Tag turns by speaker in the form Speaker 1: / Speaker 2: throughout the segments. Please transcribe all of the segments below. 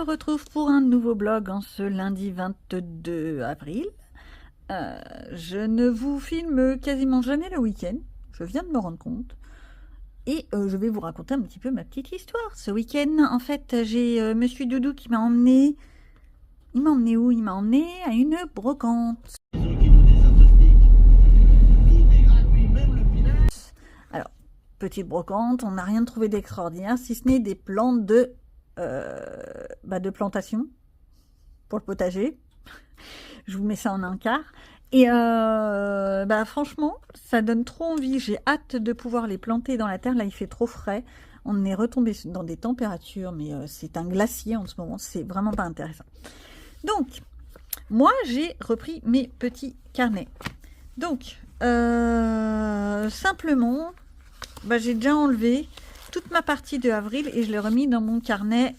Speaker 1: retrouve pour un nouveau blog en ce lundi 22 avril. Je ne vous filme quasiment jamais le week-end, je viens de me rendre compte. Et je vais vous raconter un petit peu ma petite histoire. Ce week-end, en fait, j'ai Monsieur Doudou qui m'a emmené... Il m'a emmené où? Il m'a emmené à une brocante. Alors, petite brocante, on n'a rien trouvé d'extraordinaire, si ce n'est des plantes de plantation pour le potager. Je vous mets ça en un quart. Et franchement, ça donne trop envie. J'ai hâte de pouvoir les planter dans la terre. Là, il fait trop frais. On est retombé dans des températures, mais c'est un glacier en ce moment. C'est vraiment pas intéressant. Donc, moi, j'ai repris mes petits carnets. Donc, simplement, j'ai déjà enlevé toute ma partie de avril et je l'ai remis dans mon carnet...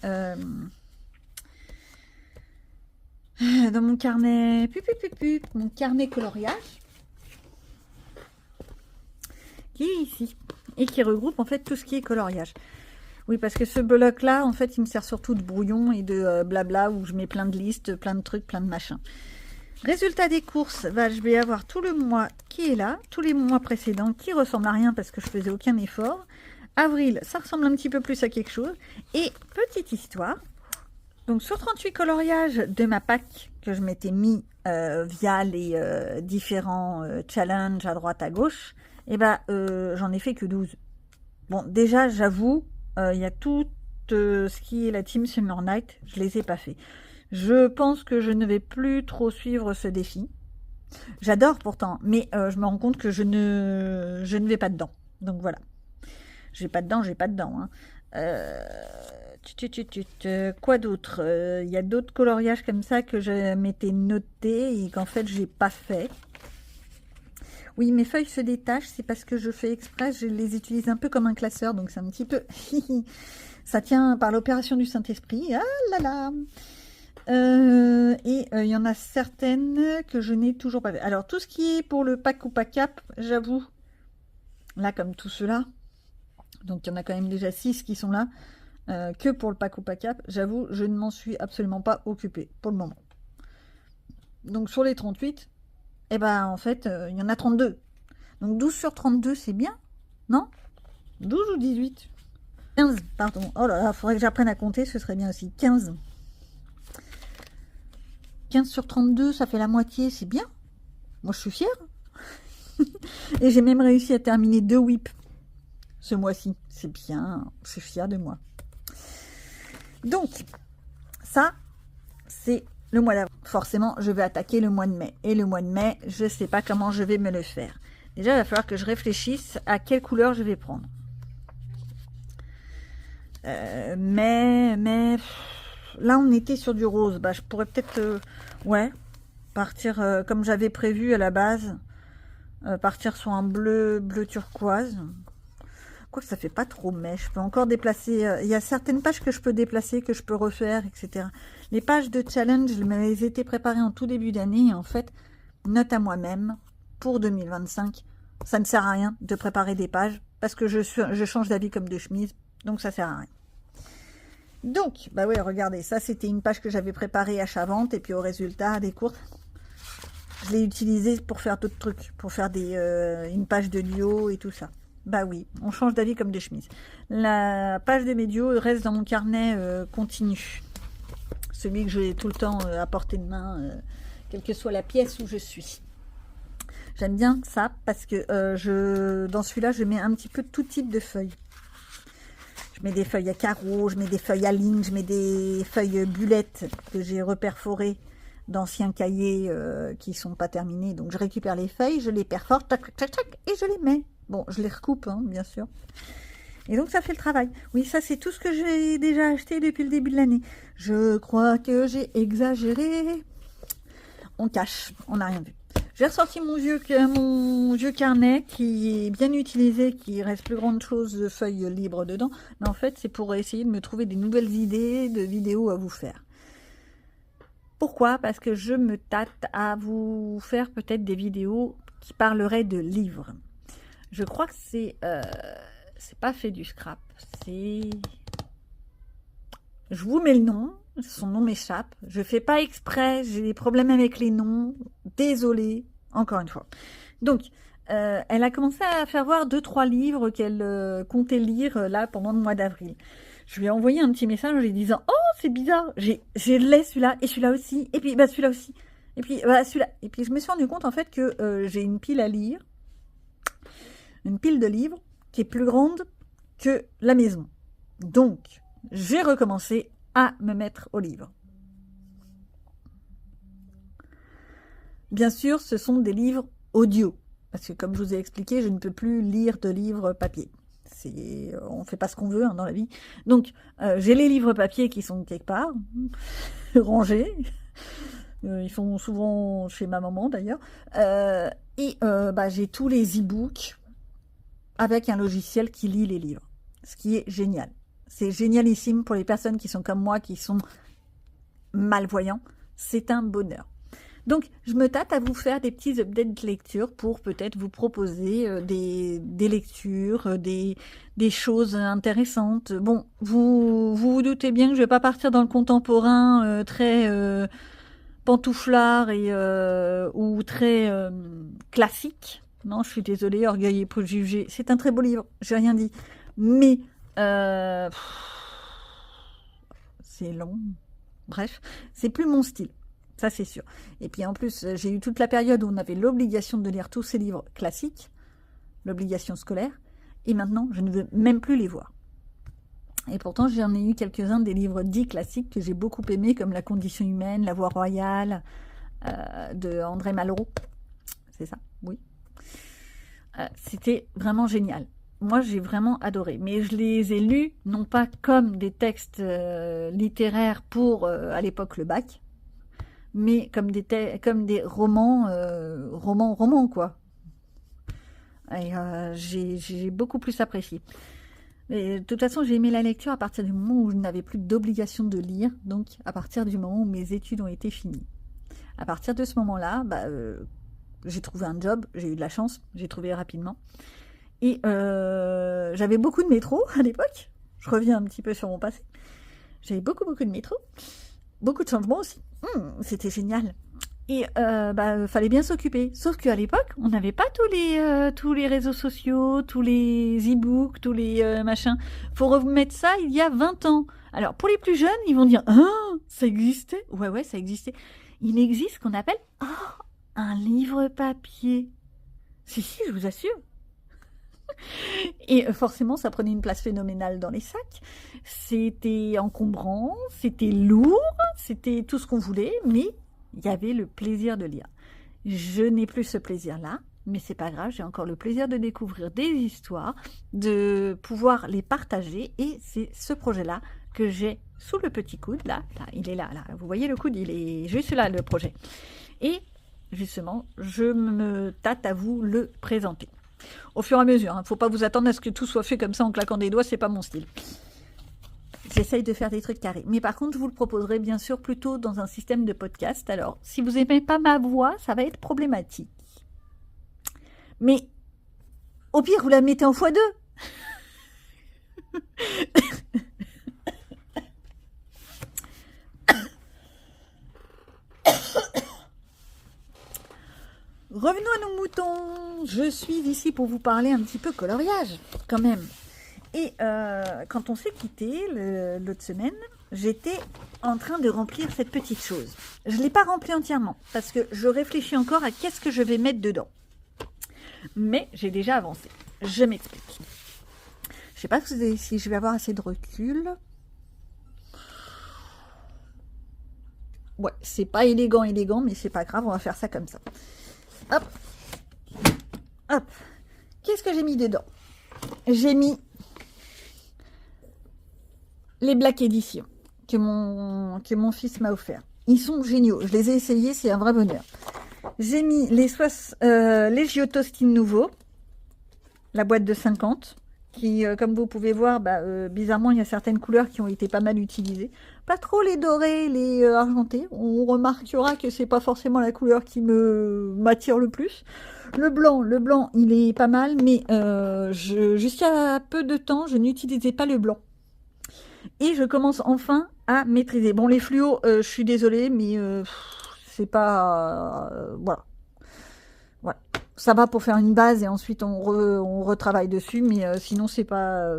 Speaker 1: dans mon carnet, mon carnet coloriage, qui est ici, et qui regroupe en fait tout ce qui est coloriage. Oui, parce que ce bloc-là, en fait, il me sert surtout de brouillon et de blabla, où je mets plein de listes, plein de trucs, plein de machins. Résultat des courses, je vais avoir tout le mois qui est là, tous les mois précédents qui ressemblent à rien parce que je faisais aucun effort. Avril, ça ressemble un petit peu plus à quelque chose. Et petite histoire, donc sur 38 coloriages de ma pack que je m'étais mis via les différents challenges à droite à gauche, j'en ai fait que 12. Bon, déjà, j'avoue, il y a tout ce qui est la team Summer Night, je les ai pas fait. Je pense que je ne vais plus trop suivre ce défi. J'adore pourtant, mais je me rends compte que je ne vais pas dedans. Donc voilà. J'ai pas dedans, hein. Quoi d'autre? Il y a d'autres coloriages comme ça que je m'étais noté et qu'en fait j'ai pas fait. Oui, mes feuilles se détachent, c'est parce que je fais exprès, je les utilise un peu comme un classeur, donc c'est un petit peu... ça tient par l'opération du Saint-Esprit. Ah là là. Il y en a certaines que je n'ai toujours pas fait. Alors tout ce qui est pour le pack ou pas cap, j'avoue, là comme tout cela, donc il y en a quand même déjà 6 qui sont là, que pour le pack ou pas cap, j'avoue, je ne m'en suis absolument pas occupée pour le moment. Donc sur les 38, en fait, il y en a 32. Donc 12 sur 32, c'est bien, non? 12 ou 18? 15, pardon. Oh là là, il faudrait que j'apprenne à compter, ce serait bien aussi. 15. 15 sur 32, ça fait la moitié, c'est bien. Moi, je suis fière. Et j'ai même réussi à terminer 2 whips ce mois-ci. C'est bien, je suis fière de moi. Donc, ça, c'est le mois d'avril. Forcément, je vais attaquer le mois de mai. Et le mois de mai, je ne sais pas comment je vais me le faire. Déjà, il va falloir que je réfléchisse à quelle couleur je vais prendre. Mais là, on était sur du rose. Je pourrais peut-être, partir comme j'avais prévu à la base. Partir sur un bleu turquoise. Quoique ça fait pas trop mai, je peux encore déplacer, il y a certaines pages que je peux déplacer, que je peux refaire, etc. Les pages de challenge, elles étaient préparées en tout début d'année, et en fait, note à moi-même, pour 2025, ça ne sert à rien de préparer des pages, parce que je change d'avis comme de chemise, donc ça sert à rien. Donc, oui, regardez, ça c'était une page que j'avais préparée achat-vente, et puis au résultat des courses, je l'ai utilisée pour faire d'autres trucs, pour faire une page de duo et tout ça. Oui, on change d'avis comme des chemises. La page de mes duos reste dans mon carnet continu. Celui que j'ai tout le temps à portée de main, quelle que soit la pièce où je suis. J'aime bien ça parce que dans celui-là, je mets un petit peu tout type de feuilles. Je mets des feuilles à carreaux, je mets des feuilles à ligne, je mets des feuilles bulettes que j'ai reperforées d'anciens cahiers qui sont pas terminés. Donc je récupère les feuilles, je les perfore, tac, tac, tac, et je les mets. Bon, je les recoupe, hein, bien sûr. Et donc, ça fait le travail. Oui, ça, c'est tout ce que j'ai déjà acheté depuis le début de l'année. Je crois que j'ai exagéré. On cache, on n'a rien vu. J'ai ressorti mon vieux carnet qui est bien utilisé, qui reste plus grande chose de feuilles libres dedans. Mais en fait, c'est pour essayer de me trouver des nouvelles idées de vidéos à vous faire. Pourquoi? Parce que je me tâte à vous faire peut-être des vidéos qui parleraient de livres. Je crois que c'est pas fait du scrap, c'est... Je vous mets le nom, Son nom m'échappe. Je fais pas exprès. J'ai des problèmes avec les noms. Désolée, encore une fois. Donc, elle a commencé à faire voir 2-3 livres qu'elle comptait lire là pendant le mois d'avril. Je lui ai envoyé un petit message en lui disant « Oh, c'est bizarre, j'ai celui-là, et celui-là aussi, et puis bah, celui-là aussi, et puis bah, celui-là. » Et puis je me suis rendu compte en fait que j'ai une pile à lire, une pile de livres qui est plus grande que la maison. Donc, j'ai recommencé à me mettre au livre. Bien sûr, ce sont des livres audio, parce que comme je vous ai expliqué, je ne peux plus lire de livres papier. On ne fait pas ce qu'on veut dans la vie. Donc, j'ai les livres papier qui sont quelque part, rangés. Ils sont souvent chez ma maman d'ailleurs. J'ai tous les e-books avec un logiciel qui lit les livres. Ce qui est génial. C'est génialissime pour les personnes qui sont comme moi, qui sont malvoyants. C'est un bonheur. Donc, je me tâte à vous faire des petits updates de lecture pour peut-être vous proposer des lectures, des choses intéressantes. Bon, vous doutez bien que je vais pas partir dans le contemporain très pantouflard ou très classique. Non, je suis désolée, Orgueil et préjugés. C'est un très beau livre, j'ai rien dit. Mais c'est long. Bref, c'est plus mon style. Ça, c'est sûr. Et puis, en plus, j'ai eu toute la période où on avait l'obligation de lire tous ces livres classiques, l'obligation scolaire, et maintenant, je ne veux même plus les voir. Et pourtant, j'en ai eu quelques-uns des livres dits classiques que j'ai beaucoup aimés, comme La condition humaine, La voie royale, de André Malraux. C'est ça, oui. C'était vraiment génial. Moi, j'ai vraiment adoré. Mais je les ai lus, non pas comme des textes littéraires pour, à l'époque, le bac, mais comme des romans, quoi. Et j'ai beaucoup plus apprécié. Et de toute façon, j'ai aimé la lecture à partir du moment où je n'avais plus d'obligation de lire, donc à partir du moment où mes études ont été finies. À partir de ce moment-là, j'ai trouvé un job, j'ai eu de la chance, j'ai trouvé rapidement. Et j'avais beaucoup de métro à l'époque. Je reviens un petit peu sur mon passé. J'avais beaucoup de métro. Beaucoup de changements aussi. C'était génial. Et fallait bien s'occuper. Sauf qu'à l'époque, on n'avait pas tous les réseaux sociaux, tous les e-books, tous les machins. Faut remettre ça il y a 20 ans. Alors, pour les plus jeunes, ils vont dire « Ah, ça existait ?» Ouais, ça existait. Il existe ce qu'on appelle un livre papier. Si, je vous assure. Et forcément, ça prenait une place phénoménale dans les sacs. C'était encombrant, c'était lourd, c'était tout ce qu'on voulait, mais il y avait le plaisir de lire. Je n'ai plus ce plaisir-là, mais c'est pas grave, j'ai encore le plaisir de découvrir des histoires, de pouvoir les partager, et c'est ce projet-là que j'ai sous le petit coude, là, il est là, vous voyez le coude, il est juste là, le projet. Et justement, je me tâte à vous le présenter. Au fur et à mesure, il ne faut pas vous attendre à ce que tout soit fait comme ça en claquant des doigts, c'est pas mon style. J'essaye de faire des trucs carrés. Mais par contre, je vous le proposerai bien sûr plutôt dans un système de podcast. Alors, si vous n'aimez pas ma voix, ça va être problématique. Mais, au pire, vous la mettez en x2. Revenons à nos moutons. Je suis ici pour vous parler un petit peu coloriage, quand même. Et quand on s'est quitté l'autre semaine, j'étais en train de remplir cette petite chose. Je ne l'ai pas remplie entièrement, parce que je réfléchis encore à qu'est-ce que je vais mettre dedans. Mais j'ai déjà avancé. Je m'explique. Je ne sais pas si je vais avoir assez de recul. Ouais, c'est pas élégant, mais c'est pas grave, on va faire ça comme ça. Hop. Qu'est-ce que j'ai mis dedans? J'ai mis les Black Edition que mon fils m'a offert. Ils sont géniaux. Je les ai essayés, c'est un vrai bonheur. J'ai mis les Giotto style nouveau, la boîte de 50, qui, comme vous pouvez voir, bizarrement, il y a certaines couleurs qui ont été pas mal utilisées. Pas trop les dorés, les argentés. On remarquera que c'est pas forcément la couleur qui m'attire le plus. Le blanc, il est pas mal, mais jusqu'à peu de temps, je n'utilisais pas le blanc. Et je commence enfin à maîtriser. Bon, les fluos, je suis désolée, mais c'est pas... voilà. Voilà. Ça va pour faire une base et ensuite on retravaille dessus, mais sinon c'est pas...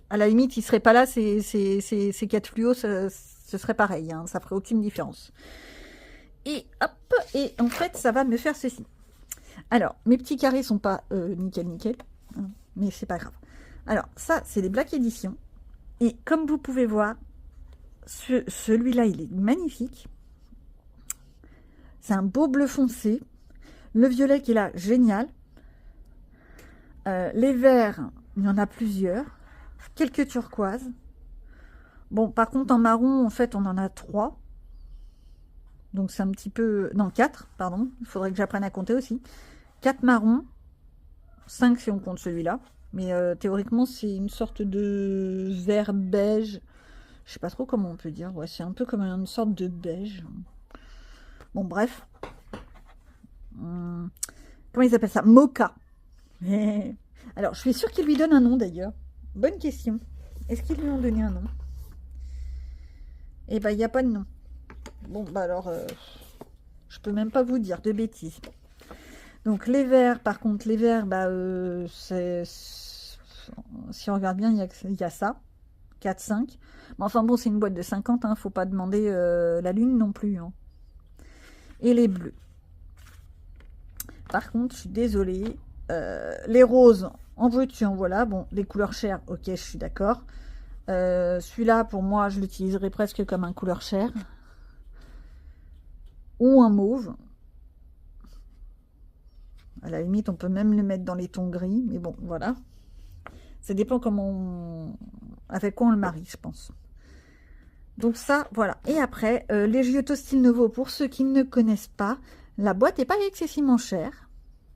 Speaker 1: à la limite, il serait pas là, ces 4 fluos, ce serait pareil, hein, ça ferait aucune différence. Et hop, et en fait, ça va me faire ceci. Alors, mes petits carrés sont pas nickel, hein, mais c'est pas grave. Alors, ça, c'est des Black Edition. Et comme vous pouvez voir, celui-là, il est magnifique. C'est un beau bleu foncé. Le violet qui est là, génial. Les verts, il y en a plusieurs. Quelques turquoises. Bon, par contre, en marron, en fait, on en a 3. Donc, c'est un petit peu... Non, 4, pardon. Il faudrait que j'apprenne à compter aussi. 4 marrons. 5 si on compte celui-là. Mais théoriquement, c'est une sorte de vert beige. Je sais pas trop comment on peut dire. Ouais, c'est un peu comme une sorte de beige. Bon, bref. Comment ils appellent ça? Mocha. Alors, je suis sûre qu'ils lui donnent un nom, d'ailleurs. Bonne question. Est-ce qu'ils lui ont donné un nom? Eh ben, il n'y a pas de nom. Bon, bah alors, je peux même pas vous dire de bêtises. Donc, les verts, par contre, les verts, bah, si on regarde bien, il y a ça. 4, 5. Mais enfin, bon, c'est une boîte de 50, hein. Faut pas demander la lune non plus, hein. Et les bleus. Par contre, je suis désolée. Les roses, en veux-tu, en voilà. Bon, les couleurs chères, ok, je suis d'accord. Celui-là, pour moi, je l'utiliserai presque comme un couleur chère. Ou un mauve. À la limite, on peut même le mettre dans les tons gris. Mais bon, voilà. Ça dépend comment avec quoi on le marie, je pense. Donc ça, voilà. Et après, les Giotto Style Nouveau, pour ceux qui ne connaissent pas, la boîte n'est pas excessivement chère.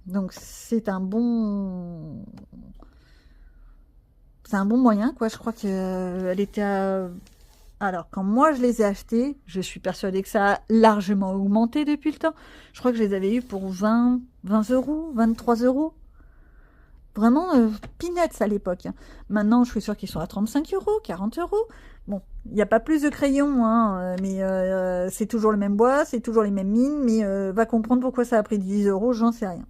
Speaker 1: Donc c'est un bon... C'est un bon moyen, quoi. Je crois qu'elle était à... Alors, quand moi je les ai achetés, je suis persuadée que ça a largement augmenté depuis le temps. Je crois que je les avais eu pour 20 euros, 23 euros. Vraiment peanuts à l'époque. Hein. Maintenant, je suis sûre qu'ils sont à 35 euros, 40 euros. Bon, il n'y a pas plus de crayons, hein, mais c'est toujours le même bois, c'est toujours les mêmes mines, mais va comprendre pourquoi ça a pris 10 euros, j'en sais rien.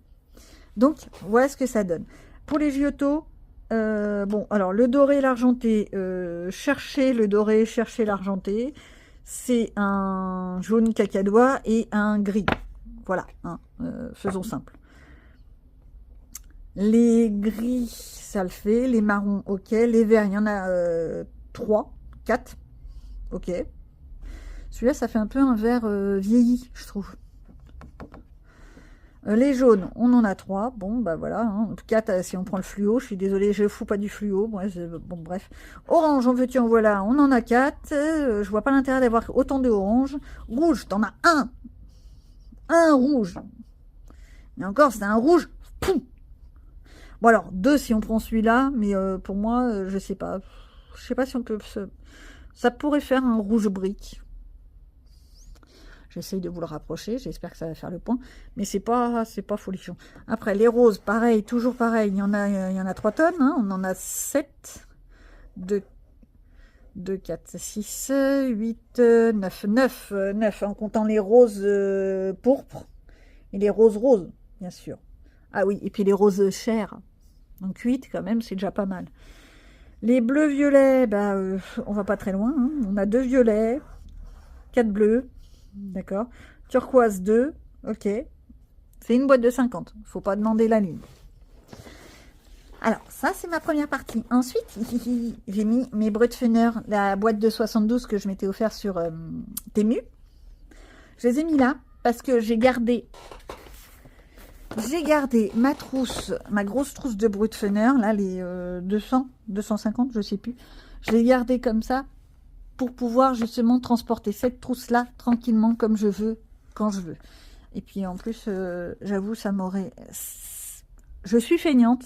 Speaker 1: Donc, voilà ce que ça donne. Pour les Giotto, bon, alors le doré et l'argenté, cherchez le doré, cherchez l'argenté. C'est un jaune cacadois et un gris. Voilà, hein, faisons simple. Les gris, ça le fait. Les marrons, ok. Les verts, il y en a 3, 4. Ok. Celui-là, ça fait un peu un vert vieilli, je trouve. Les jaunes, on en a 3. Bon, bah voilà. Hein. 4 si on prend le fluo. Je suis désolée, je ne fous pas du fluo. Bon, bref. Orange, en veux-tu, en voilà. On en a 4. Je vois pas l'intérêt d'avoir autant de orange. Rouge, t'en as un. Un rouge. Mais encore, c'est un rouge. Poum. Bon alors, 2 si on prend celui-là, mais pour moi, je sais pas. Je sais pas si on peut... Ça pourrait faire un rouge brique. J'essaye de vous le rapprocher, j'espère que ça va faire le point. Mais c'est pas folichon. Après, les roses, pareil, toujours pareil. Il y en a 3 tonnes, hein, on en a 7. 2, 4, 6, 8, 9. 9 en comptant les roses pourpres. Et les roses, bien sûr. Ah oui, et puis les roses chères. Donc 8 quand même, c'est déjà pas mal. Les bleus violets, bah, on va pas très loin. Hein. On a 2 violets, 4 bleus, d'accord. Turquoise 2, ok. C'est une boîte de 50, faut pas demander la lune. Alors, ça c'est ma première partie. Ensuite, j'ai mis mes Brutpfenner, la boîte de 72 que je m'étais offert sur Temu. Je les ai mis là parce que j'ai gardé ma trousse, ma grosse trousse de Brutpfenner, là, les 200, 250, je sais plus. Je l'ai gardée comme ça pour pouvoir justement transporter cette trousse-là tranquillement comme je veux, quand je veux. Et puis en plus, j'avoue, ça m'aurait... Je suis feignante,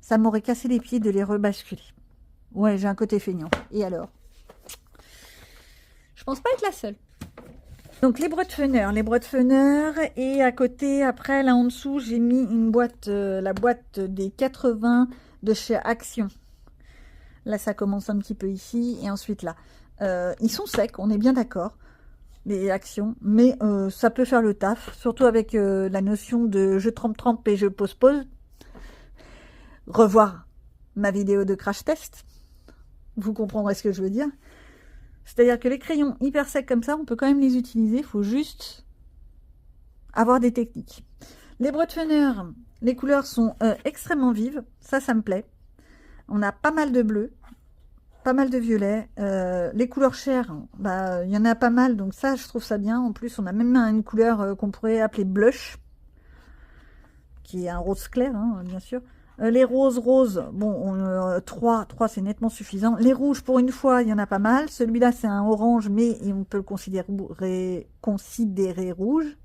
Speaker 1: ça m'aurait cassé les pieds de les rebasculer. Ouais, j'ai un côté feignant. Et alors? Je pense pas être la seule. Donc les Brutpfenner, et à côté, après, là en dessous, j'ai mis une boîte, la boîte des 80 de chez Action. Là, ça commence un petit peu ici, et ensuite là. Ils sont secs, on est bien d'accord, les actions, mais ça peut faire le taf, surtout avec la notion de je trempe et je pose. Revoir ma vidéo de crash test, vous comprendrez ce que je veux dire. C'est-à-dire que les crayons hyper secs comme ça, on peut quand même les utiliser, il faut juste avoir des techniques. Les Brutvener, les couleurs sont extrêmement vives, ça me plaît. On a pas mal de bleu, pas mal de violet. Les couleurs chères, bah, y en a pas mal, donc ça, je trouve ça bien. En plus, on a même une couleur qu'on pourrait appeler blush, qui est un rose clair, hein, bien sûr. Les roses, bon, 3 c'est nettement suffisant. Les rouges, pour une fois, il y en a pas mal. Celui-là, c'est un orange, mais on peut le considérer rouge.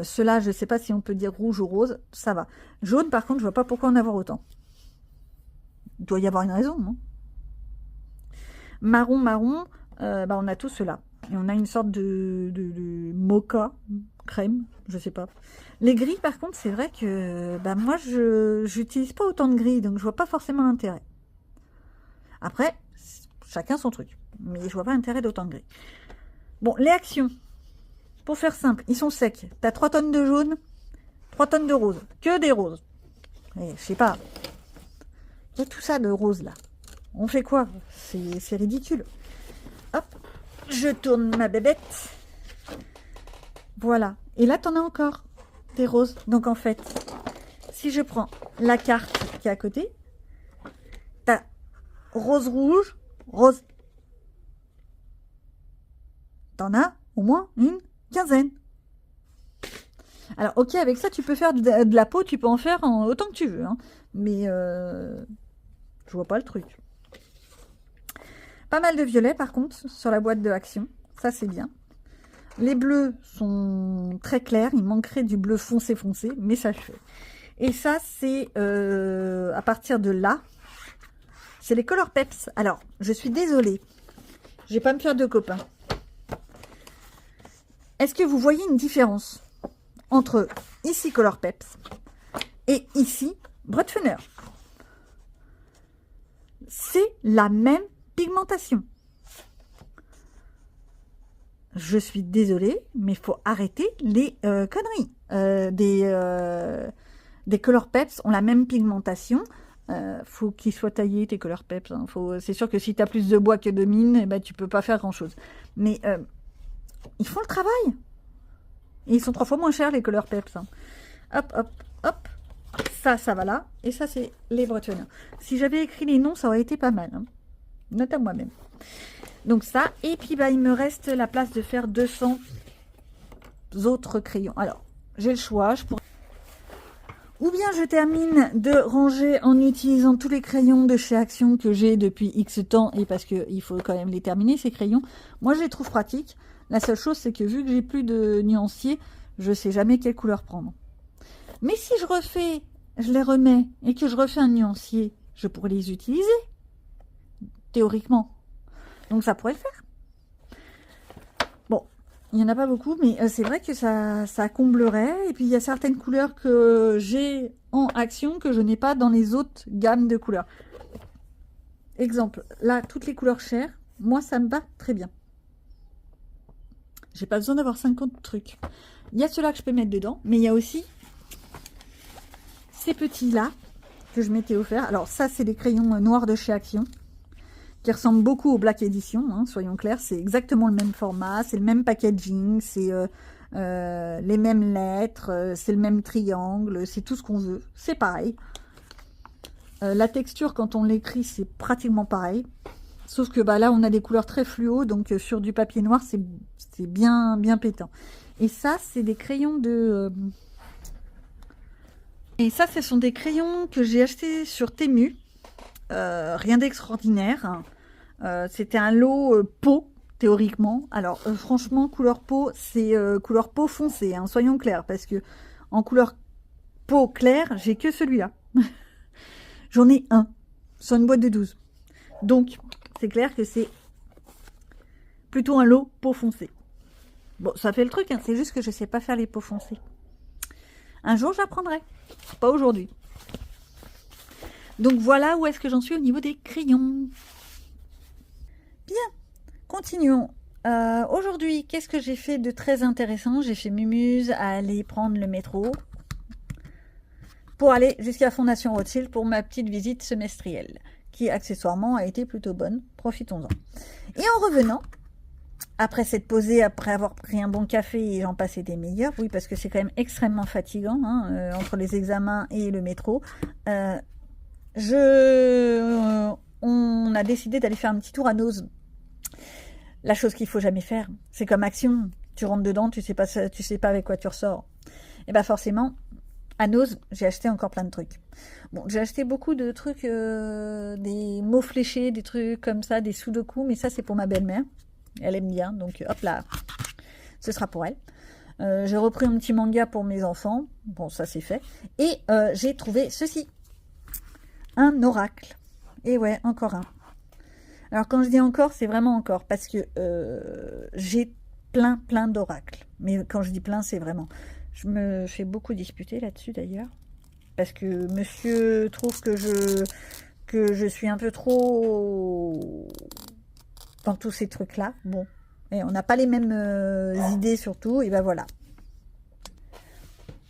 Speaker 1: Ceux-là, je ne sais pas si on peut dire rouge ou rose, ça va. Jaune, par contre, je vois pas pourquoi en avoir autant. Il doit y avoir une raison, non? Marron, bah, on a tout cela. Et on a une sorte de mocha, crème, je sais pas. Les gris, par contre, c'est vrai que bah, moi, je n'utilise pas autant de gris, donc je vois pas forcément l'intérêt. Après, chacun son truc. Mais je vois pas l'intérêt d'autant de gris. Bon, les actions. Pour faire simple, ils sont secs. Tu as 3 tonnes de jaune, 3 tonnes de rose. Que des roses. Et, je sais pas. Il y a tout ça de rose, là. On fait quoi? C'est ridicule. Hop, je tourne ma bébête. Voilà. Et là, t'en as encore des roses. Donc, en fait, si je prends la carte qui est à côté, t'as rose rouge, rose. T'en as au moins une quinzaine. Alors, ok, avec ça, tu peux faire de la peau, tu peux en faire autant que tu veux. Hein. Mais je vois pas le truc. Pas mal de violet, par contre, sur la boîte de Action. Ça, c'est bien. Les bleus sont très clairs. Il manquerait du bleu foncé, mais ça, je fais. Et ça, c'est à partir de là. C'est les Color Peps. Alors, je suis désolée. Je vais pas me faire de copains. Est-ce que vous voyez une différence entre ici Color Peps et ici Brutvener? C'est la même pigmentation. Je suis désolée, mais il faut arrêter les conneries. Des Color Peps ont la même pigmentation. Faut qu'ils soient taillés, tes Color Peps. Hein. C'est sûr que si tu as plus de bois que de mine, eh ben, tu peux pas faire grand-chose. Mais ils font le travail. Et ils sont 3 fois moins chers, les Color Peps. Hein. Hop, hop, hop. Ça va là. Et ça, c'est les Brutvener. Si j'avais écrit les noms, ça aurait été pas mal. Hein. Note à moi-même. Donc ça. Et puis, bah, il me reste la place de faire 200 autres crayons. Alors, j'ai le choix. Ou bien je termine de ranger en utilisant tous les crayons de chez Action que j'ai depuis X temps. Et parce qu'il faut quand même les terminer, ces crayons. Moi, je les trouve pratiques. La seule chose, c'est que vu que j'ai plus de nuanciers, je sais jamais quelle couleur prendre. Mais si je les remets et que je refais un nuancier, je pourrais les utiliser. Théoriquement. Donc ça pourrait le faire. Bon, il n'y en a pas beaucoup, mais c'est vrai que ça comblerait. Et puis il y a certaines couleurs que j'ai en Action que je n'ai pas dans les autres gammes de couleurs. Exemple, là, toutes les couleurs chères, moi ça me va très bien. J'ai pas besoin d'avoir 50 trucs. Il y a ceux-là que je peux mettre dedans, mais il y a aussi ces petits-là que je m'étais offert. Alors ça, c'est les crayons noirs de chez Action, qui ressemblent beaucoup au Black Edition, hein, soyons clairs. C'est exactement le même format, c'est le même packaging, c'est les mêmes lettres, c'est le même triangle, c'est tout ce qu'on veut. C'est pareil. La texture, quand on l'écrit, c'est pratiquement pareil. Sauf que bah, là, on a des couleurs très fluo, donc sur du papier noir, c'est bien pétant. Et ça, c'est des crayons de... Et ça, ce sont des crayons que j'ai achetés sur Temu. Rien d'extraordinaire. C'était un lot peau, théoriquement. Alors, franchement, couleur peau, c'est couleur peau foncée, hein, soyons clairs. Parce que en couleur peau claire, j'ai que celui-là. J'en ai un sur une boîte de 12. Donc... c'est clair que c'est plutôt un lot peau foncée. Bon, ça fait le truc, hein, c'est juste que je ne sais pas faire les peaux foncées. Un jour, j'apprendrai. Pas aujourd'hui. Donc, voilà où est-ce que j'en suis au niveau des crayons. Bien, continuons. Aujourd'hui, qu'est-ce que j'ai fait de très intéressant? J'ai fait Mumuse à aller prendre le métro pour aller jusqu'à Fondation Rothschild pour ma petite visite semestrielle, qui accessoirement a été plutôt bonne. Profitons-en. Et en revenant, après s'être posé, après avoir pris un bon café et j'en passais des meilleurs, oui, parce que c'est quand même extrêmement fatigant, hein, entre les examens et le métro, on a décidé d'aller faire un petit tour à Noz. La chose qu'il faut jamais faire, c'est comme Action. Tu rentres dedans, tu sais pas avec quoi tu ressors. Et bien forcément, à Noz, j'ai acheté encore plein de trucs. Bon, j'ai acheté beaucoup de trucs, des mots fléchés, des trucs comme ça, des sudoku, mais ça c'est pour ma belle-mère. Elle aime bien, donc hop là, ce sera pour elle. J'ai repris un petit manga pour mes enfants. Bon, ça c'est fait. Et j'ai trouvé ceci. Un oracle. Et ouais, encore un. Alors quand je dis encore, c'est vraiment encore, parce que j'ai plein d'oracles. Mais quand je dis plein, c'est vraiment... Je me fais beaucoup disputer là-dessus d'ailleurs, parce que monsieur trouve que je suis un peu trop dans tous ces trucs-là. Bon, et on n'a pas les mêmes idées surtout, et ben voilà.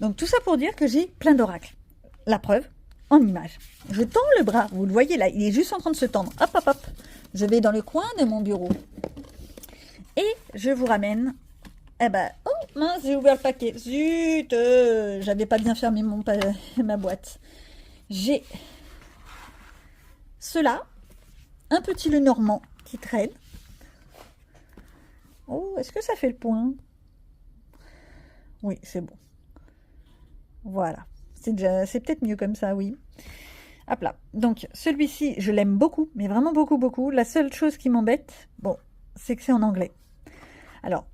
Speaker 1: Donc tout ça pour dire que j'ai plein d'oracles. La preuve, en image. Je tends le bras, vous le voyez là, il est juste en train de se tendre. Hop, hop, hop. Je vais dans le coin de mon bureau. Et je vous ramène... Eh ben, oh mince, j'ai ouvert le paquet. Zut, j'avais pas bien fermé ma boîte. J'ai cela, un petit Lenormand qui traîne. Oh, est-ce que ça fait le point? Oui, c'est bon. Voilà. C'est peut-être mieux comme ça, oui. Hop là. Donc, celui-ci, je l'aime beaucoup, mais vraiment beaucoup. La seule chose qui m'embête, bon, c'est que c'est en anglais. Alors,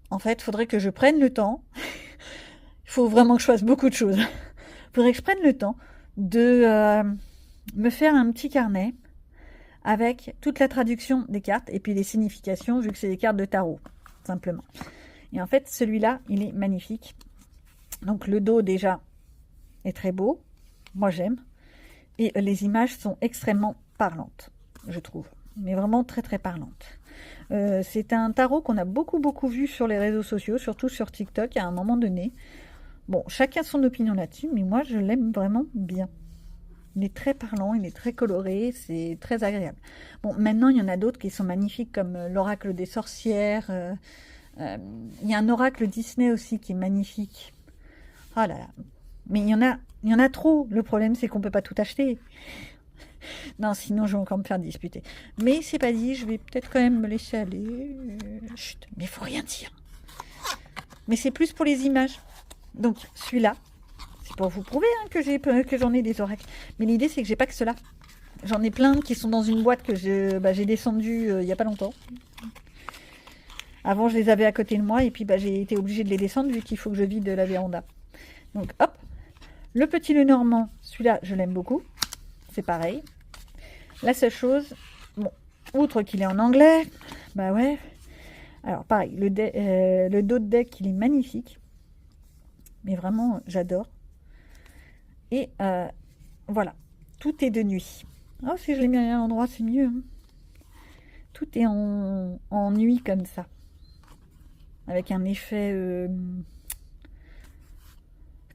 Speaker 1: en fait, il faudrait que je prenne le temps. Il faut vraiment que je fasse beaucoup de choses. Il faudrait que je prenne le temps de me faire un petit carnet avec toute la traduction des cartes et puis les significations, vu que c'est des cartes de tarot, simplement. Et en fait, celui-là, il est magnifique. Donc, le dos, déjà, est très beau. Moi, j'aime. Et les images sont extrêmement parlantes, je trouve. Mais vraiment très parlantes. C'est un tarot qu'on a beaucoup vu sur les réseaux sociaux, surtout sur TikTok à un moment donné. Bon, chacun son opinion là-dessus, mais moi je l'aime vraiment bien. Il est très parlant, il est très coloré, c'est très agréable. Bon, maintenant il y en a d'autres qui sont magnifiques comme l'oracle des sorcières. Il y a un oracle Disney aussi qui est magnifique. Oh là là. Mais il y en a trop. Le problème c'est qu'on peut pas tout acheter. Non, sinon je vais encore me faire disputer. Mais c'est pas dit, je vais peut-être quand même me laisser aller. Chut, mais faut rien dire. Mais c'est plus pour les images. Donc celui-là, c'est pour vous prouver hein, que j'en ai des oracles. Mais l'idée c'est que j'ai pas que cela. J'en ai plein qui sont dans une boîte que j'ai descendue il y a pas longtemps. Avant je les avais à côté de moi et puis j'ai été obligée de les descendre vu qu'il faut que je vide la véranda. Donc hop, le petit Lenormand, celui-là je l'aime beaucoup. C'est pareil. La seule chose, bon, outre qu'il est en anglais, bah ouais. Alors pareil, le dos de deck, il est magnifique. Mais vraiment, j'adore. Et voilà, tout est de nuit. Oh, si je l'ai mis à un endroit, c'est mieux. Hein. Tout est en nuit comme ça. Avec un effet...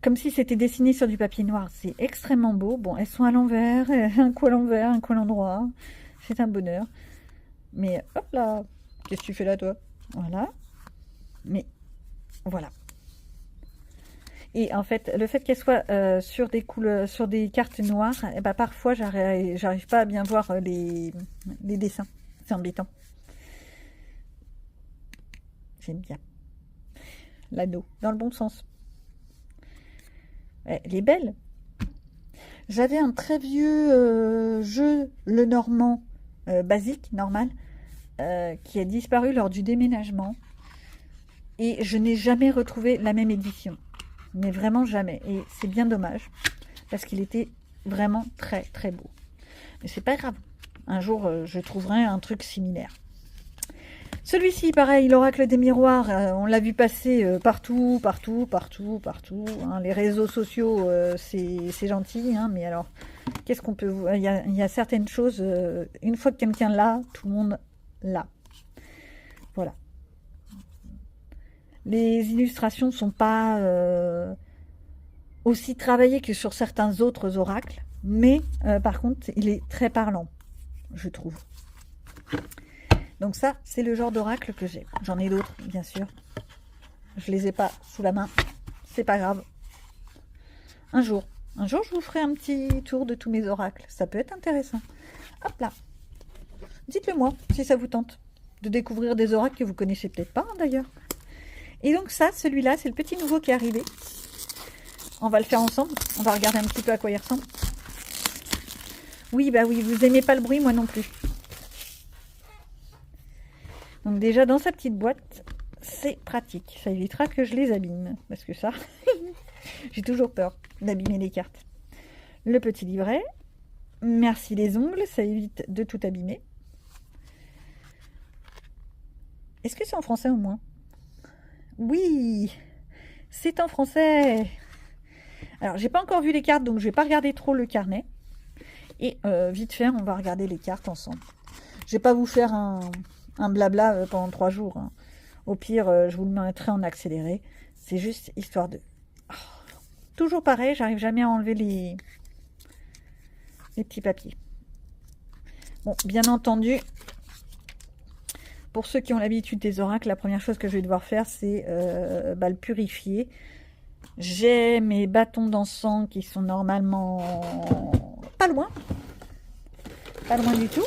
Speaker 1: comme si c'était dessiné sur du papier noir. C'est extrêmement beau. Bon, elles sont à l'envers, un coup à l'envers, un coup à l'endroit. C'est un bonheur. Mais hop là, qu'est-ce que tu fais là, toi? Voilà. Mais voilà. Et en fait, le fait qu'elle soit sur des couleurs, sur des cartes noires, eh ben, parfois, j'arrive pas à bien voir les dessins. C'est embêtant. J'aime bien. L'anneau, dans le bon sens. Elle est belle. J'avais un très vieux jeu Lenormand basique, normal, qui a disparu lors du déménagement. Et je n'ai jamais retrouvé la même édition. Mais vraiment jamais. Et c'est bien dommage. Parce qu'il était vraiment très beau. Mais c'est pas grave. Un jour, je trouverai un truc similaire. Celui-ci, pareil, l'oracle des miroirs, on l'a vu passer partout, hein. Les réseaux sociaux, c'est gentil, hein, mais alors, qu'est-ce qu'on peut... Il y a certaines choses, une fois que quelqu'un l'a, tout le monde l'a. Voilà. Les illustrations ne sont pas aussi travaillées que sur certains autres oracles, mais par contre, il est très parlant, je trouve. Donc ça, c'est le genre d'oracle que j'ai. J'en ai d'autres, bien sûr. Je les ai pas sous la main. C'est pas grave. Un jour, je vous ferai un petit tour de tous mes oracles. Ça peut être intéressant. Hop là. Dites-le moi, si ça vous tente. De découvrir des oracles que vous connaissez peut-être pas, hein, d'ailleurs. Et donc ça, celui-là, c'est le petit nouveau qui est arrivé. On va le faire ensemble. On va regarder un petit peu à quoi il ressemble. Oui, bah oui, vous aimez pas le bruit, moi non plus. Donc déjà, dans sa petite boîte, c'est pratique. Ça évitera que je les abîme. Parce que ça, j'ai toujours peur d'abîmer les cartes. Le petit livret. Merci les ongles, ça évite de tout abîmer. Est-ce que c'est en français au moins? Oui, c'est en français. Alors, j'ai pas encore vu les cartes, donc je vais pas regarder trop le carnet. Et vite fait, on va regarder les cartes ensemble. Je vais pas vous faire un blabla pendant 3 jours. Hein. Au pire, je vous le mettrai en accéléré. C'est juste histoire de... Oh. Toujours pareil, j'arrive jamais à enlever les petits papiers. Bon, bien entendu, pour ceux qui ont l'habitude des oracles, la première chose que je vais devoir faire, c'est le purifier. J'ai mes bâtons d'encens qui sont normalement pas loin. Pas loin du tout.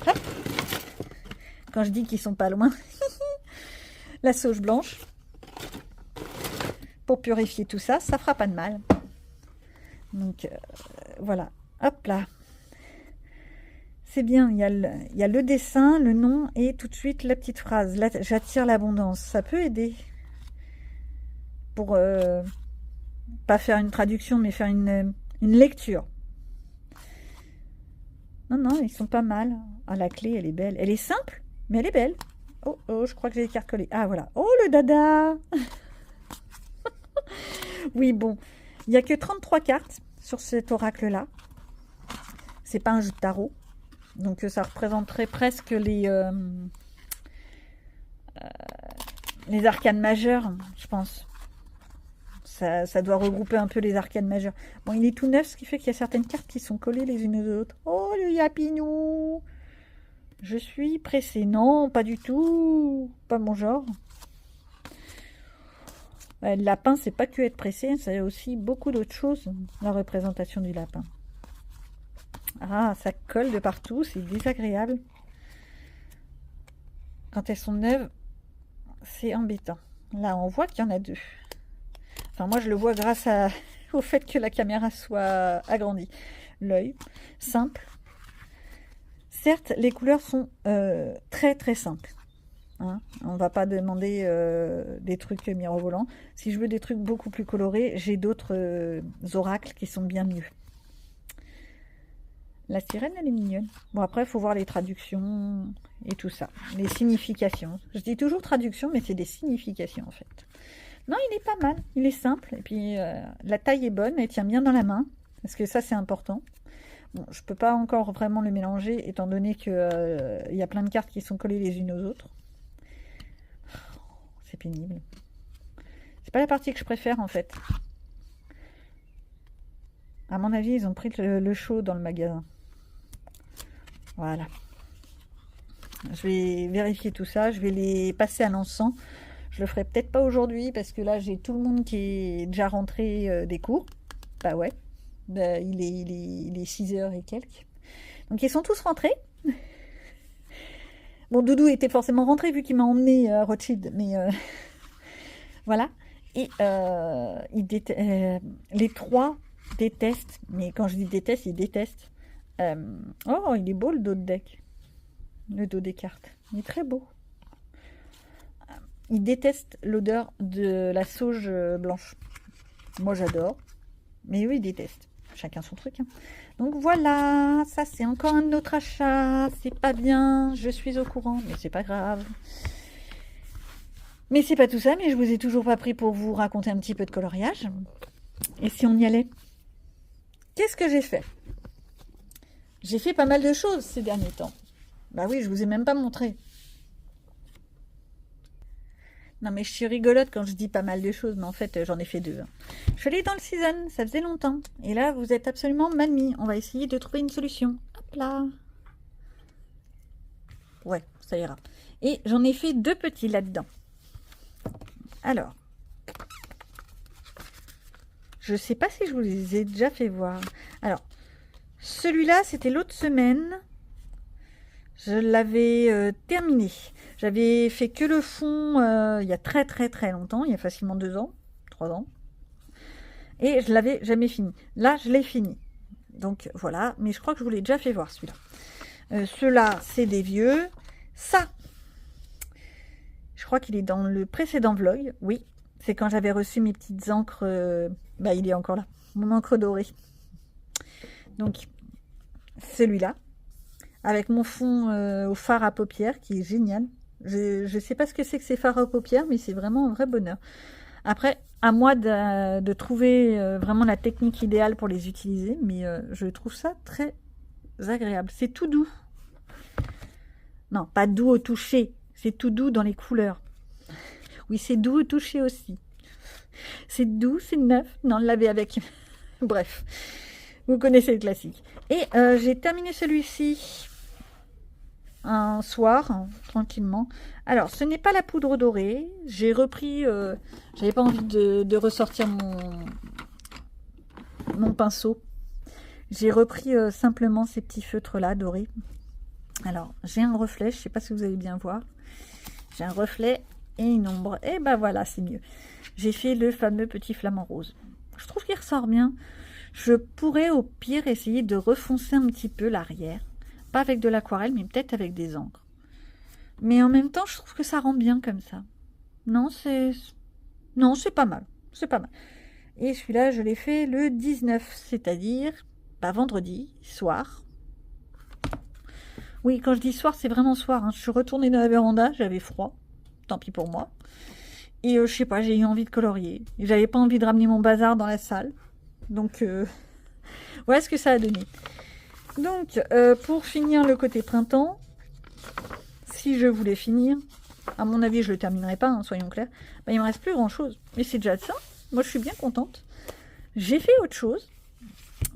Speaker 1: Hop. Quand je dis qu'ils sont pas loin, la sauge blanche. Pour purifier tout ça, ça fera pas de mal. Donc voilà. Hop là. C'est bien, il y a le dessin, le nom et tout de suite la petite phrase. Là, j'attire l'abondance. Ça peut aider. Pour pas faire une traduction, mais faire une lecture. Non, ils sont pas mal. Ah, la clé, elle est belle. Elle est simple, mais elle est belle. Oh, je crois que j'ai les cartes collées. Ah, voilà. Oh, le dada. Oui, bon. Il n'y a que 33 cartes sur cet oracle-là. C'est pas un jeu de tarot. Donc, ça représenterait presque les arcanes majeures, je pense. Ça doit regrouper un peu les arcanes majeures. Bon, il est tout neuf, ce qui fait qu'il y a certaines cartes qui sont collées les unes aux autres. Oh, le yapinou! Je suis pressée. Non, pas du tout. Pas mon genre. Le lapin, c'est pas que être pressé, c'est aussi beaucoup d'autres choses, la représentation du lapin. Ah, ça colle de partout, c'est désagréable. Quand elles sont neuves, c'est embêtant. Là, on voit qu'il y en a 2. Enfin, moi, je le vois grâce au fait que la caméra soit agrandie. L'œil, simple. Certes, les couleurs sont très très simples. Hein, on ne va pas demander des trucs mirobolants. Si je veux des trucs beaucoup plus colorés, j'ai d'autres oracles qui sont bien mieux. La sirène, elle est mignonne. Bon, après, il faut voir les traductions et tout ça. Les significations. Je dis toujours traduction, mais c'est des significations, en fait. Non, il est pas mal. Il est simple. Et puis, la taille est bonne. Elle tient bien dans la main. Parce que ça, c'est important. Bon, je ne peux pas encore vraiment le mélanger, étant donné qu'il y a plein de cartes qui sont collées les unes aux autres. C'est pénible. C'est pas la partie que je préfère, en fait. À mon avis, ils ont pris le show dans le magasin. Voilà. Je vais vérifier tout ça. Je vais les passer à l'encens. Je le ferai peut-être pas aujourd'hui parce que là, j'ai tout le monde qui est déjà rentré des cours. Bah ouais. Bah, il est 6h et quelques. Donc, ils sont tous rentrés. Bon, Doudou était forcément rentré vu qu'il m'a emmené à Rothschild. Mais voilà. Et les 3 détestent. Mais quand je dis déteste, ils détestent. Oh, il est beau le dos de deck. Le dos des cartes. Il est très beau. Il déteste l'odeur de la sauge blanche. Moi, j'adore. Mais eux, ils détestent. chacun son truc. Hein. Donc voilà, ça c'est encore un autre achat. C'est pas bien, je suis au courant, mais c'est pas grave. Mais c'est pas tout ça, mais je vous ai toujours pas pris pour vous raconter un petit peu de coloriage. Et si on y allait? Qu'est-ce que j'ai fait? J'ai fait pas mal de choses ces derniers temps. Bah oui, je vous ai même pas montré. Non mais je suis rigolote quand je dis pas mal de choses, mais en fait j'en ai fait 2. Je suis allée dans le season, ça faisait longtemps. Et là vous êtes absolument mal mis. On va essayer de trouver une solution. Hop là. Ouais, ça ira. Et j'en ai fait 2 petits là-dedans. Alors. Je sais pas si je vous les ai déjà fait voir. Alors, celui-là c'était l'autre semaine. Je l'avais terminé. J'avais fait que le fond il y a très longtemps, il y a facilement 2 ans, 3 ans. Et je l'avais jamais fini. Là, je l'ai fini. Donc voilà, mais je crois que je vous l'ai déjà fait voir celui-là. Ceux-là, c'est des vieux. Ça, je crois qu'il est dans le précédent vlog. Oui, c'est quand j'avais reçu mes petites encres. Bah, il est encore là, mon encre dorée. Donc, celui-là. Avec mon fond au fard à paupières qui est génial. Je ne sais pas ce que c'est que ces fards à paupières, mais c'est vraiment un vrai bonheur. Après, à moi de trouver vraiment la technique idéale pour les utiliser, mais je trouve ça très agréable. C'est tout doux. Non, pas doux au toucher, c'est tout doux dans les couleurs. Oui, c'est doux au toucher aussi. C'est doux, c'est neuf. Non, le laver avec... Bref, vous connaissez le classique. Et j'ai terminé celui-ci un soir, tranquillement. Alors, ce n'est pas la poudre dorée. J'ai repris... j'avais pas envie de ressortir mon pinceau. J'ai repris simplement ces petits feutres-là, dorés. Alors, j'ai un reflet. Je sais pas si vous allez bien voir. J'ai un reflet et une ombre. Et ben voilà, c'est mieux. J'ai fait le fameux petit flamant rose. Je trouve qu'il ressort bien. Je pourrais au pire essayer de refoncer un petit peu l'arrière. Pas avec de l'aquarelle, mais peut-être avec des encres. Mais en même temps, je trouve que ça rend bien comme ça. Non, c'est pas mal. C'est pas mal. Et celui-là, je l'ai fait le 19, c'est-à-dire vendredi soir. Oui, quand je dis soir, c'est vraiment soir. Hein. Je suis retournée dans la véranda, j'avais froid. Tant pis pour moi. Et je sais pas, j'ai eu envie de colorier. J'avais pas envie de ramener mon bazar dans la salle. Donc, voilà ce que ça a donné. Donc, pour finir le côté printemps, si je voulais finir, à mon avis, je le terminerai pas, hein, soyons clairs, bah, il me reste plus grand-chose. Mais c'est déjà ça. Moi, je suis bien contente. J'ai fait autre chose.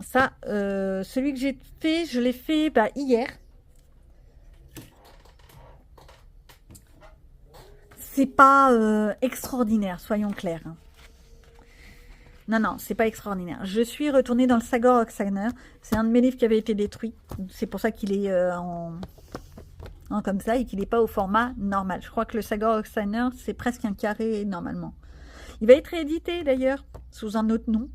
Speaker 1: Ça, celui que j'ai fait, je l'ai fait hier. C'est pas extraordinaire, soyons clairs. Hein. Non, c'est pas extraordinaire. Je suis retournée dans le Sagor Oxiner. C'est un de mes livres qui avait été détruit. C'est pour ça qu'il est en comme ça et qu'il n'est pas au format normal. Je crois que le Sagor Oxiner, c'est presque un carré normalement. Il va être réédité d'ailleurs, sous un autre nom.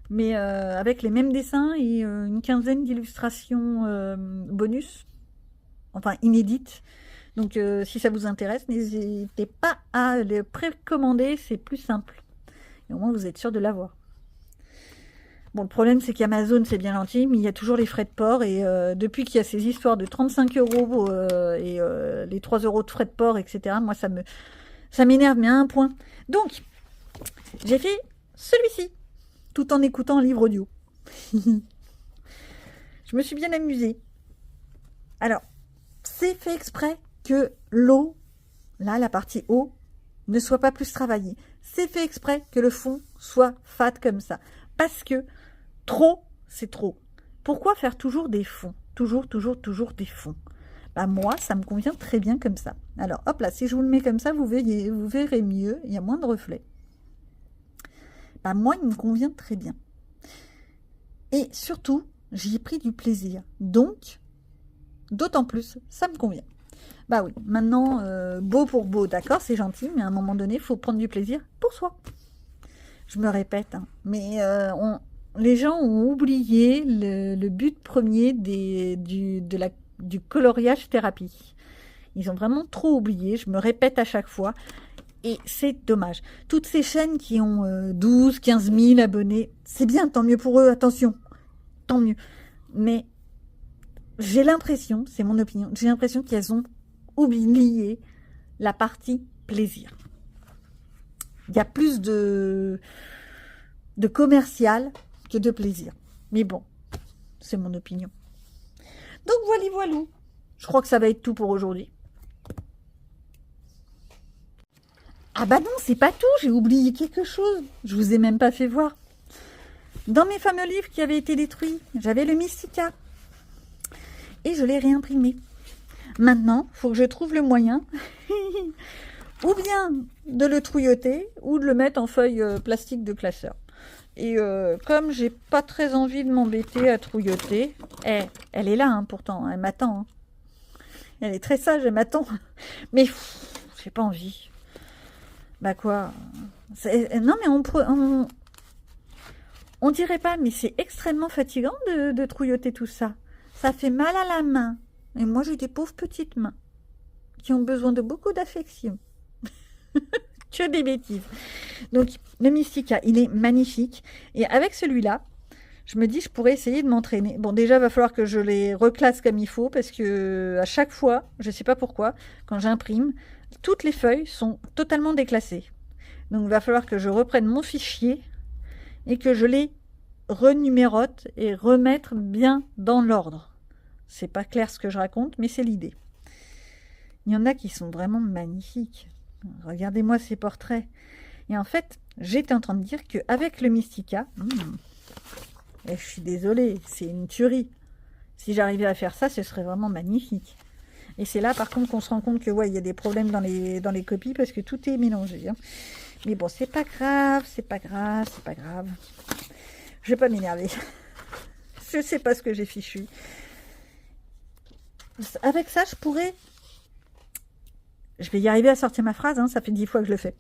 Speaker 1: Mais avec les mêmes dessins et une quinzaine d'illustrations bonus. Enfin, inédites. Donc, si ça vous intéresse, n'hésitez pas à le précommander, c'est plus simple. Et au moins, vous êtes sûr de l'avoir. Bon, le problème, c'est qu'Amazon, c'est bien gentil, mais il y a toujours les frais de port. Et depuis qu'il y a ces histoires de 35 € et les 3 € de frais de port, etc., moi, ça m'énerve, mais à un point. Donc, j'ai fait celui-ci, tout en écoutant un livre audio. Je me suis bien amusée. Alors, c'est fait exprès que l'eau, là, la partie eau, ne soit pas plus travaillée. C'est fait exprès que le fond soit fat comme ça. Parce que trop, c'est trop. Pourquoi faire toujours des fonds? Toujours des fonds. Bah moi, ça me convient très bien comme ça. Alors, hop là, si je vous le mets comme ça, vous verrez mieux. Il y a moins de reflets. Bah moi, il me convient très bien. Et surtout, j'y ai pris du plaisir. Donc, d'autant plus, ça me convient. Bah oui, maintenant, beau pour beau, d'accord, c'est gentil, mais à un moment donné, il faut prendre du plaisir pour soi. Je me répète, hein, mais les gens ont oublié le but premier du coloriage thérapie. Ils ont vraiment trop oublié, je me répète à chaque fois. Et c'est dommage. Toutes ces chaînes qui ont 12, 15 000 abonnés, c'est bien, tant mieux pour eux, attention, tant mieux. Mais j'ai l'impression, c'est mon opinion, j'ai l'impression qu'elles ont oublié la partie plaisir. Il y a plus de commercial que de plaisir. Mais bon, c'est mon opinion. Donc voilà. Je crois que ça va être tout pour aujourd'hui. Ah bah non, c'est pas tout, j'ai oublié quelque chose. Je vous ai même pas fait voir. Dans mes fameux livres qui avaient été détruits, j'avais le Mystica. Et je l'ai réimprimé. Maintenant, il faut que je trouve le moyen, ou bien de le trouilloter, ou de le mettre en feuille plastique de classeur. Et comme j'ai pas très envie de m'embêter à trouilloter, elle est là hein, pourtant, elle m'attend. Hein. Elle est très sage, elle m'attend. Mais j'ai pas envie. Bah quoi? Non mais on dirait pas, mais c'est extrêmement fatigant de trouilloter tout ça. Ça fait mal à la main. Et moi j'ai des pauvres petites mains qui ont besoin de beaucoup d'affection. Que des bêtises. Donc le Mystica, il est magnifique. Et avec celui-là, je me dis je pourrais essayer de m'entraîner. Bon déjà il va falloir que je les reclasse comme il faut parce que à chaque fois, je sais pas pourquoi, quand j'imprime, toutes les feuilles sont totalement déclassées. Donc il va falloir que je reprenne mon fichier et que je les renumérote et remettre bien dans l'ordre. C'est pas clair ce que je raconte, mais c'est l'idée. Il y en a qui sont vraiment magnifiques. Regardez-moi ces portraits. Et en fait, j'étais en train de dire qu'avec le Mystica, et je suis désolée, c'est une tuerie. Si j'arrivais à faire ça, ce serait vraiment magnifique. Et c'est là, par contre, qu'on se rend compte que ouais, il y a des problèmes dans les copies parce que tout est mélangé. Hein. Mais bon, c'est pas grave, c'est pas grave, c'est pas grave. Je vais pas m'énerver. Je sais pas ce que j'ai fichu. Avec ça, je pourrais... Je vais y arriver à sortir ma phrase, hein, ça fait 10 fois que je le fais.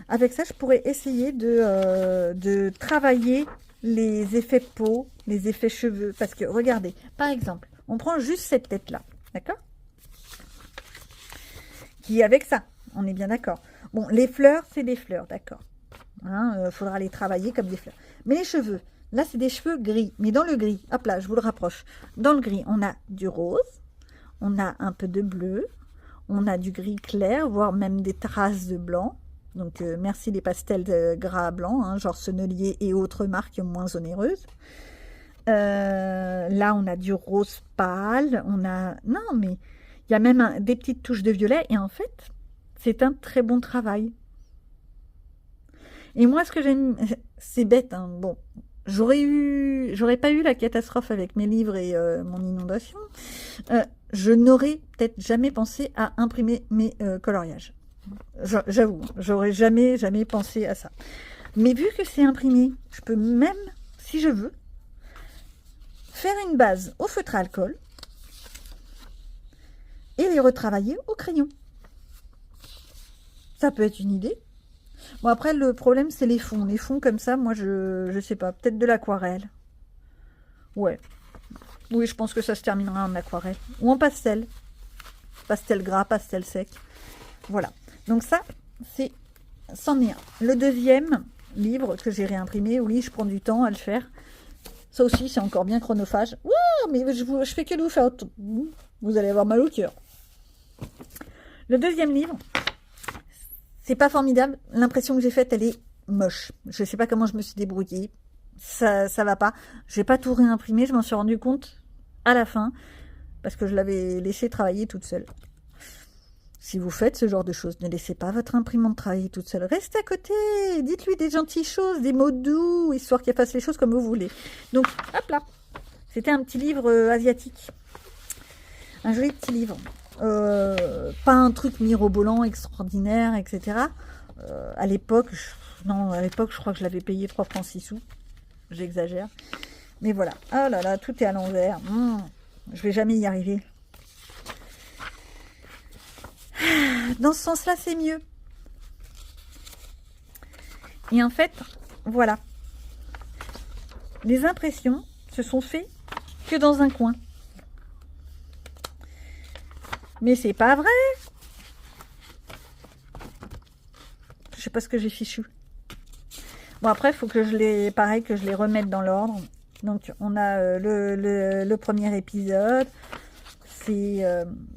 Speaker 1: Avec ça, je pourrais essayer de travailler les effets peau, les effets cheveux. Parce que, regardez, par exemple, on prend juste cette tête-là, d'accord? Qui est avec ça, on est bien d'accord. Bon, les fleurs, c'est des fleurs, d'accord. Hein, faudra les travailler comme des fleurs. Mais les cheveux, là, c'est des cheveux gris. Mais dans le gris, hop là, je vous le rapproche. Dans le gris, on a du rose, on a un peu de bleu, on a du gris clair, voire même des traces de blanc. Donc, merci les pastels de gras blanc, hein, genre Sennelier et autres marques moins onéreuses. Là, on a du rose pâle. On a... Non, mais il y a même des petites touches de violet. Et en fait, c'est un très bon travail. Et moi, ce que j'aime... C'est bête, hein. Bon, j'aurais pas eu la catastrophe avec mes livres et mon inondation. Je n'aurais peut-être jamais pensé à imprimer mes coloriages. J'avoue, j'aurais jamais pensé à ça. Mais vu que c'est imprimé, je peux même, si je veux, faire une base au feutre à alcool et les retravailler au crayon. Ça peut être une idée. Bon, après, le problème, c'est les fonds. Les fonds comme ça, moi, je sais pas. Peut-être de l'aquarelle. Ouais. Oui, je pense que ça se terminera en aquarelle. Ou en pastel. Pastel gras, pastel sec. Voilà. Donc ça, c'en est un. Le deuxième livre que j'ai réimprimé, oui, je prends du temps à le faire. Ça aussi, c'est encore bien chronophage. Ouah, mais je fais que de vous faire... Vous allez avoir mal au cœur. Le deuxième livre, c'est pas formidable. L'impression que j'ai faite, elle est moche. Je sais pas comment je me suis débrouillée. Ça va pas. Je vais pas tout réimprimer. Je m'en suis rendu compte à la fin parce que je l'avais laissé travailler toute seule. Si vous faites ce genre de choses, ne laissez pas votre imprimante travailler toute seule. Restez à côté. Dites-lui des gentilles choses, des mots doux, histoire qu'elle fasse les choses comme vous voulez. Donc, hop là. C'était un petit livre asiatique. Un joli petit livre. Pas un truc mirobolant, extraordinaire, etc. À l'époque, je crois que je l'avais payé 3 francs 6 sous. J'exagère. Mais voilà. Oh là là, tout est à l'envers. Je vais jamais y arriver. Dans ce sens-là, c'est mieux. Et en fait, voilà. Les impressions se sont faites que dans un coin. Mais c'est pas vrai. sais pas ce que j'ai fichu. Bon, après, il faut que pareil, que je les remette dans l'ordre. Donc, on a le premier épisode. C'est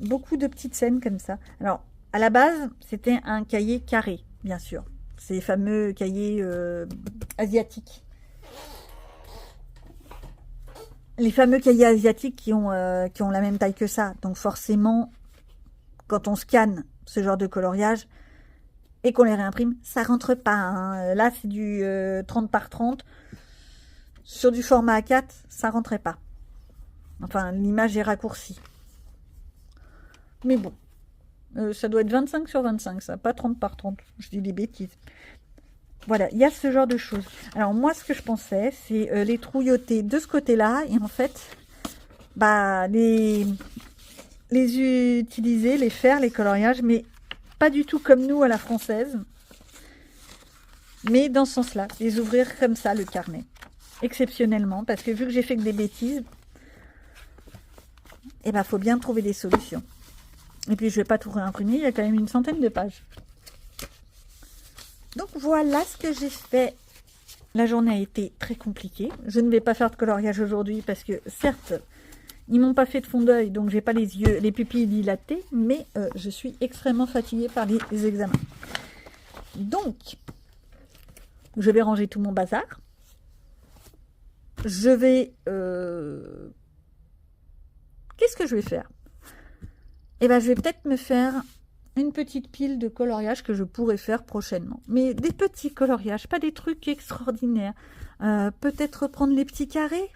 Speaker 1: beaucoup de petites scènes comme ça. Alors, à la base, c'était un cahier carré, bien sûr. Ces fameux cahiers asiatiques. Les fameux cahiers asiatiques qui ont la même taille que ça. Donc, forcément, quand on scanne ce genre de coloriage et qu'on les réimprime, ça rentre pas. Hein. Là, c'est du 30 par 30. Sur du format A4, ça rentrait pas. Enfin, l'image est raccourcie. Mais bon, ça doit être 25 sur 25, ça, pas 30 par 30. Je dis des bêtises. Voilà, il y a ce genre de choses. Alors moi, ce que je pensais, c'est les trouilloter de ce côté-là, et en fait, bah, les utiliser, les faire, les coloriages, mais pas du tout comme nous à la française, mais dans ce sens-là, les ouvrir comme ça, le carnet, exceptionnellement, parce que vu que j'ai fait que des bêtises, eh ben, faut bien trouver des solutions. Et puis, je vais pas tout réimprimer, il y a quand même une centaine de pages. Donc, voilà ce que j'ai fait. La journée a été très compliquée. Je ne vais pas faire de coloriage aujourd'hui parce que, certes, ils m'ont pas fait de fond d'œil, donc j'ai pas les pupilles dilatées, mais je suis extrêmement fatiguée par les examens. Donc, je vais ranger tout mon bazar. Je vais... Qu'est-ce que je vais faire? Eh ben, je vais peut-être me faire une petite pile de coloriage que je pourrais faire prochainement. Mais des petits coloriages, pas des trucs extraordinaires. Peut-être prendre les petits carrés.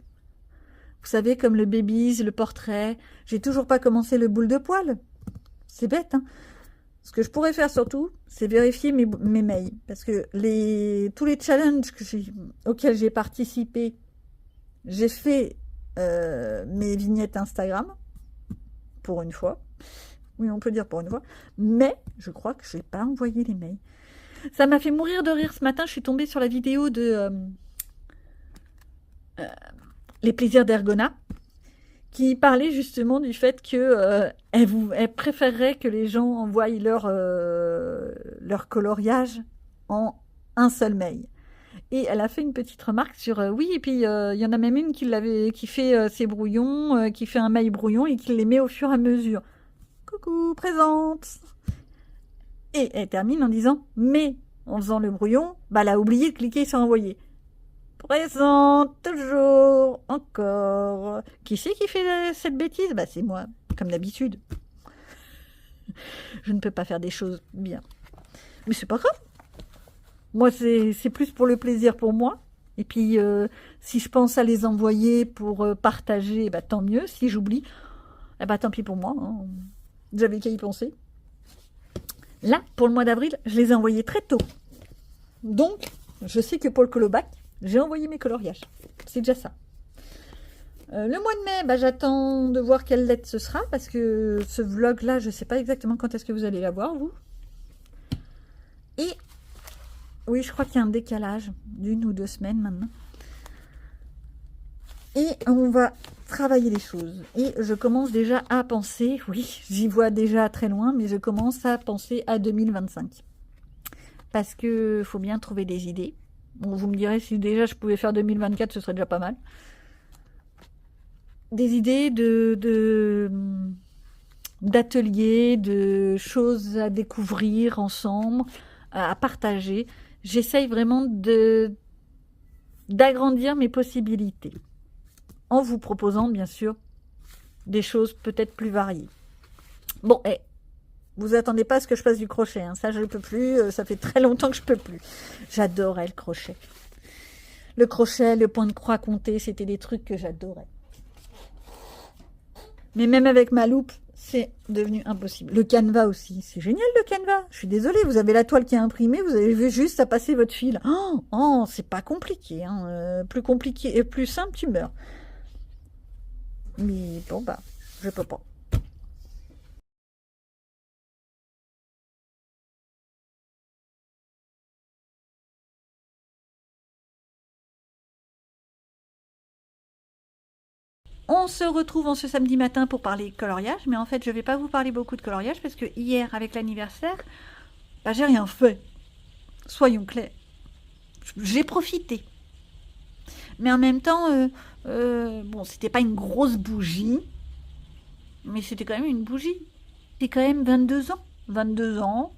Speaker 1: Vous savez, comme le babies, le portrait. J'ai toujours pas commencé le boule de poil. C'est bête, hein. Ce que je pourrais faire surtout, c'est vérifier mes mails. Parce que tous les challenges auxquels j'ai participé, j'ai fait mes vignettes Instagram. Pour une fois. Oui, on peut dire pour une fois. Mais je crois que je n'ai pas envoyé les mails. Ça m'a fait mourir de rire ce matin. Je suis tombée sur la vidéo de Les plaisirs d'Ergona, qui parlait justement du fait que elle préférerait que les gens envoient leur coloriage en un seul mail. Et elle a fait une petite remarque sur oui, et puis il y en a même une qui fait ses brouillons, qui fait un mail brouillon et qui les met au fur et à mesure. Coucou, présente. Et elle termine en disant mais en faisant le brouillon, bah, elle a oublié de cliquer sur envoyer. Présente, toujours, encore. Qui c'est qui fait cette bêtise? Bah, c'est moi, comme d'habitude. Je ne peux pas faire des choses bien. Mais c'est pas grave. Moi, c'est plus pour le plaisir pour moi. Et puis, si je pense à les envoyer pour partager, bah, tant mieux. Si j'oublie, eh bah, tant pis pour moi. Hein. J'avais qu'à y penser. Là, pour le mois d'avril, je les ai envoyés très tôt. Donc, je sais que pour le colobac, j'ai envoyé mes coloriages. C'est déjà ça. Le mois de mai, bah, j'attends de voir quelle lettre ce sera. Parce que ce vlog-là, je ne sais pas exactement quand est-ce que vous allez la voir, vous. Et... oui, je crois qu'il y a un décalage d'1 ou 2 semaines maintenant. Et on va travailler les choses. Et je commence déjà à penser, oui, j'y vois déjà très loin, mais je commence à penser à 2025. Parce que faut bien trouver des idées. Bon, vous me direz, si déjà je pouvais faire 2024, ce serait déjà pas mal. Des idées d'ateliers, de choses à découvrir ensemble, à partager. J'essaye vraiment d'agrandir mes possibilités. En vous proposant, bien sûr, des choses peut-être plus variées. Bon, vous attendez pas à ce que je fasse du crochet. Hein. Ça, je ne peux plus. Ça fait très longtemps que je peux plus. J'adorais le crochet. Le crochet, le point de croix compté, c'était des trucs que j'adorais. Mais même avec ma loupe, c'est devenu impossible. Le canevas aussi, c'est génial le canevas. Je suis désolée, vous avez la toile qui est imprimée, vous avez vu juste à passer votre fil. Oh, c'est pas compliqué. Hein. Plus compliqué et plus simple, tu meurs. Mais bon, bah, je peux pas. On se retrouve en ce samedi matin pour parler coloriage, mais en fait, je ne vais pas vous parler beaucoup de coloriage parce que hier, avec l'anniversaire, bah, j'ai rien fait. Soyons clairs. J'ai profité. Mais en même temps, bon, c'était pas une grosse bougie, mais c'était quand même une bougie. C'est quand même 22 ans. 22 ans,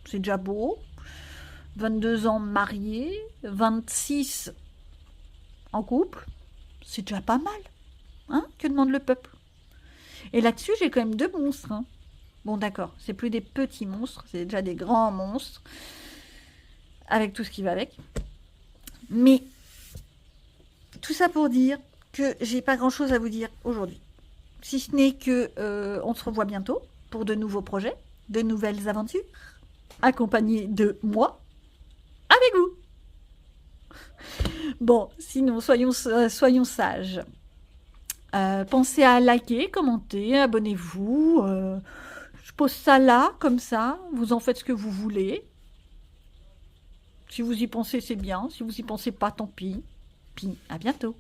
Speaker 1: c'est déjà beau. 22 ans mariés, 26 en couple, c'est déjà pas mal. Hein? Que demande le peuple? Et là-dessus, j'ai quand même 2 monstres. Hein. Bon, d'accord, c'est plus des petits monstres, c'est déjà des grands monstres, avec tout ce qui va avec. Mais tout ça pour dire que j'ai pas grand-chose à vous dire aujourd'hui. Si ce n'est que on se revoit bientôt pour de nouveaux projets, de nouvelles aventures, accompagnés de moi, avec vous. Bon, sinon, soyons sages. Pensez à liker, commenter, abonnez-vous. Je pose ça là, comme ça. Vous en faites ce que vous voulez. Si vous y pensez, c'est bien. Si vous y pensez pas, tant pis. Puis, à bientôt.